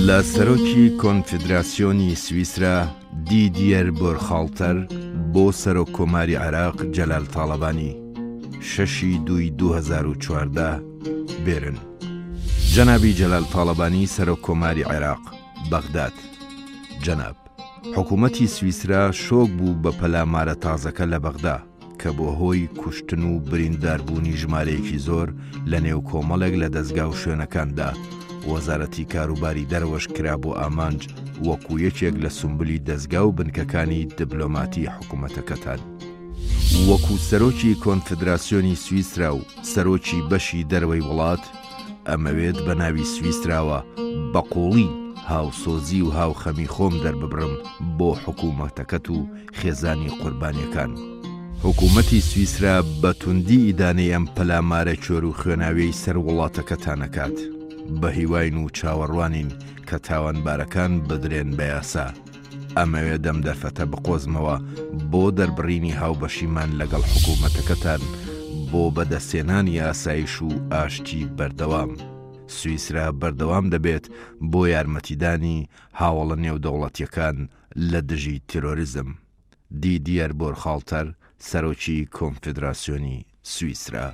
لە سەرۆکی کۆنفیدراسیۆنی سویسرا دیدیەر بۆرخاڵتەر بۆ سەرۆک کۆماری عێراق جەلال تاڵەبانی 6/2/2014 بێرن. جەنابی جەلال تاڵەبانی سەرۆک کۆماری عێراق بەغداد. جەناب، حکوومەتی سویسرا شۆک بوو بە پەلامارە تازەکە لە بەغدا کە بۆ هۆی کوشتن و برینداربوونی ژمارەیەکی زۆر لە نێو کۆمەڵێک لە دەستگا و شوێنەکاندا. وەزارەتی کاروباری دەرەوەش کرا بۆ ئامانج وەکو یەکێک لە سومبلی دەستگا و بنکەکانی دیبلۆماتی حکوومەتەکەتان. وەکو سەرۆکی کۆنفیدراسیۆنی سویسرا و سەرۆکی بەشی دەرەوەی وڵات، ئەمەوێت بە ناوی سویسراوە بەقوڵی هاوسۆزی و هاوخەمی خۆم دەرببڕم بۆ حکوومەتەکەت و خێزانی قوربانیەکان. حکوومەتی سویسرا بە توندی ئیدانەی ئەم پەلامارە کێر و خوێناویەی سەر وڵاتەکەتانەکات. بە هیواین و چاوەڕوانین کە تاوانبارەکان بدرێن بە یاسا. ئەمەوێ دەم دەرفەتە بقۆزمەوە بۆ دەربڕینی هاوبەشیمان لەگەڵ حکوومەتەکەتان بۆ بەدەستێنانی ئاسایش و ئاشتی بەردەوام. سویسرا بەردەوام دەبێت بۆ یارمەتیدانی هاوڵە نێودەوڵەتیەکان لە دژی تیرۆریزم. دیدیەر بۆرخاڵتەر، سەرۆکی کۆنفیدراسیۆنی سویسرا.